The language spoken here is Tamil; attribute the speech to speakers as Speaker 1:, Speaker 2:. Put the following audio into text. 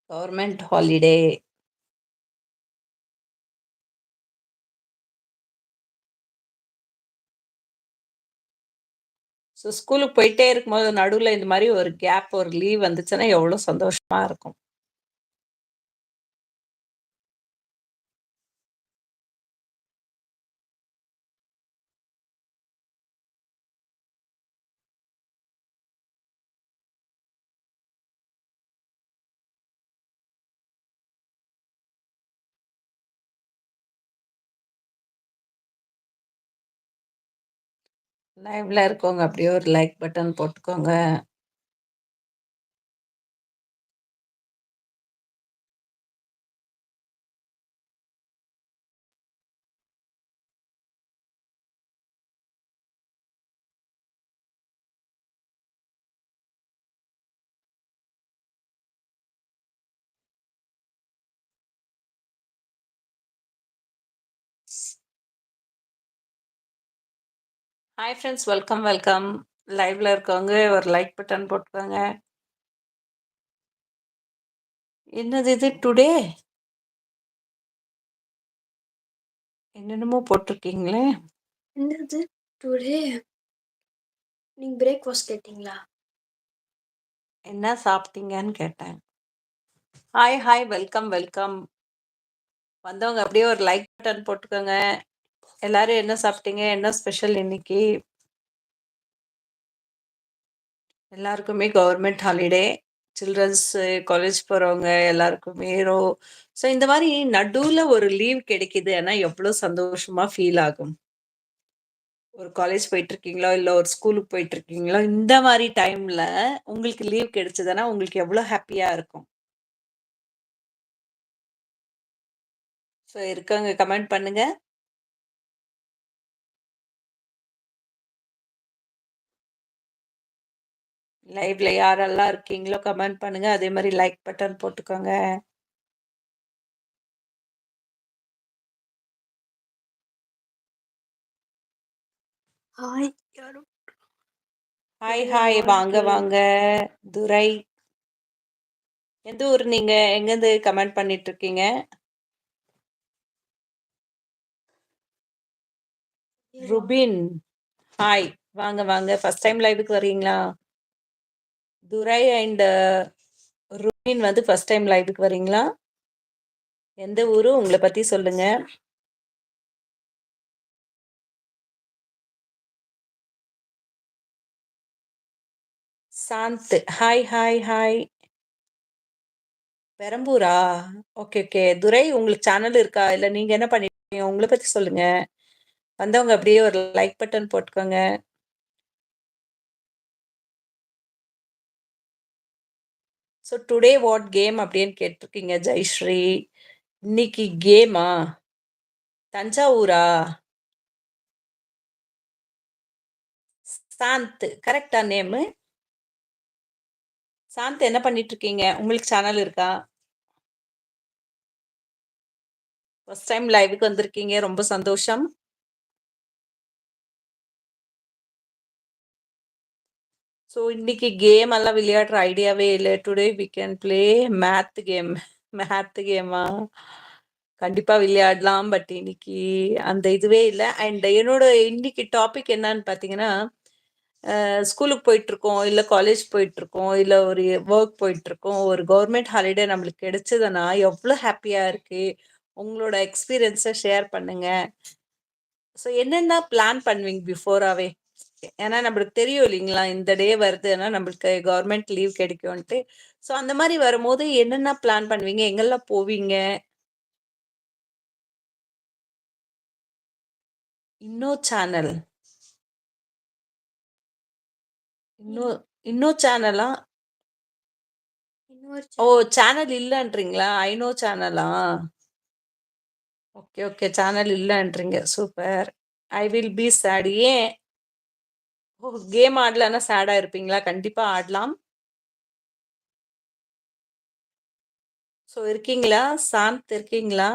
Speaker 1: Government holiday. ஸோ ஸ்கூலுக்கு போயிட்டே இருக்கும்போது நடுவுல இந்த மாரி ஒரு கேப், ஒரு லீவ் வந்துச்சுன்னா எவ்வளோ சந்தோஷமா இருக்கும். லைவ்ல இருக்கவங்க அப்படியே ஒரு லைக் பட்டன் போட்டுக்கோங்க. Hi friends, welcome, welcome. லைவ்ல இருக்கவங்க ஒரு லைக் பட்டன் போட்டுக்கோங்க. என்னது இது டுடே? என்னென்னமோ போட்டிருக்கீங்களே.
Speaker 2: என்னது டுடே? நீங்க பிரேக்ஃபாஸ்ட் கேட்டீங்களா?
Speaker 1: என்ன சாப்பிட்டீங்கன்னு கேட்டேன். Hi, hi, welcome, welcome. வந்தவங்க அப்படியே ஒரு லைக் பட்டன் போட்டுக்கோங்க. எல்லாரும் என்ன சாப்பிட்டீங்க? என்ன ஸ்பெஷல் இன்னைக்கு? எல்லாருக்குமே கவர்மெண்ட் ஹாலிடே. சில்ட்ரன்ஸ் காலேஜ் போறவங்க எல்லாருக்குமே ஸோ இந்த மாரி நடுவுல ஒரு லீவ் கிடைக்குதுன்னா எவ்வளோ சந்தோஷமா ஃபீல் ஆகும். ஒரு காலேஜ் போயிட்டுருக்கீங்களோ, இல்ல ஒரு ஸ்கூலுக்கு போயிட்டுருக்கீங்களோ, இந்த மாரி டைம்ல உங்களுக்கு லீவ் கிடைச்சதுன்னா உங்களுக்கு எவ்வளோ ஹேப்பியா இருக்கும். ஸோ இருக்கவங்க கமெண்ட் பண்ணுங்க. லைவ்ல யாரெல்லாம் இருக்கீங்களோ கமெண்ட் பண்ணுங்க. அதே மாரி லைக் பட்டன் போட்டுக்கோங்க.
Speaker 2: ஹாய் யாரும்
Speaker 1: ஹாய்,
Speaker 2: இல்ல
Speaker 1: ஹாய். வாங்க,
Speaker 2: வாழ்க்கை.
Speaker 1: வாங்க. துரை. எந்த ஊர் நீங்க? எங்கேருந்து கமெண்ட் பண்ணிட்டு இருக்கீங்க? ருபின். ஹாய். வாங்க, வாங்க. ஃபர்ஸ்ட் டைம் லைவுக்கு வரீங்களா? துரை அண்ட் ருபின் வந்து ஃபர்ஸ்ட் டைம் லைவுக்கு வரீங்களா? எந்த ஊரு? உங்கள பத்தி சொல்லுங்க. சாந்த். Hi, hi, hi. பெரம்பூரா? Okay, okay. துரை உங்களுக்கு சேனல் இருக்கா? இல்ல நீங்க என்ன பண்ணிருக்கீங்க? உங்கள பத்தி சொல்லுங்க. வந்தவங்க அப்படியே ஒரு லைக் பட்டன் போட்டுக்கோங்க. ஸோ டுடே வாட் கேம் அப்படின்னு கேட்டிருக்கீங்க ஜெயஸ்ரீ. இன்னைக்கு கேமா? தஞ்சாவூரா? சாந்த் கரெக்டா நேமு? சாந்த் என்ன பண்ணிட்டு இருக்கீங்க? உங்களுக்கு சேனல் இருக்கா? ஃபர்ஸ்ட் டைம் லைவுக்கு வந்திருக்கீங்க. ரொம்ப சந்தோஷம். ஸோ இன்னைக்கு கேம் எல்லாம் விளையாடுற ஐடியாவே இல்லை. Today we can play math game. Math கேமா? கண்டிப்பா விளையாடலாம். பட் இன்னைக்கு அந்த இதுவே இல்லை. அண்ட் என்னோட இன்னைக்கு டாபிக் என்னன்னு பார்த்தீங்கன்னா, ஸ்கூலுக்கு போயிட்டுருக்கோம், இல்ல காலேஜ் போயிட்டுருக்கோம், இல்ல ஒரு ஒர்க் போயிட்டுருக்கோம். ஒரு கவர்மெண்ட் ஹாலிடே நம்மளுக்கு கிடைச்சதுன்னா எவ்வளோ ஹேப்பியா இருக்கு. உங்களோட எக்ஸ்பீரியன்ஸை ஷேர் பண்ணுங்க. ஸோ என்னென்ன பிளான் பண்ணுவீங்க பிஃபோராவே? ஏன்னா நம்மளுக்கு தெரியும் இல்லைங்களா, இந்த டே வருதுன்னா நம்மளுக்கு கவர்மெண்ட் லீவ் கிடைக்கும்ன்ட்டு. ஸோ அந்த மாதிரி வரும்போது என்னென்ன பிளான் பண்ணுவீங்க? எங்கெல்லாம் போவீங்க? இன்னும் சேனல் இன்னும் இன்னும் சேனலா?
Speaker 2: இன்னொரு
Speaker 1: ஓ,
Speaker 2: சேனல்.
Speaker 1: சேனல் இல்லன்றீங்களா? ஐநோ சேனலா? Okay, okay. சேனல் இல்லன்றீங்க. Super. I will be sad. ஏன்? ஓ, கேம் ஆடலன்னா சேடா இருப்பீங்களா? கண்டிப்பா ஆடலாம். ஸோ இருக்கீங்களா? சாந்த் இருக்கீங்களா?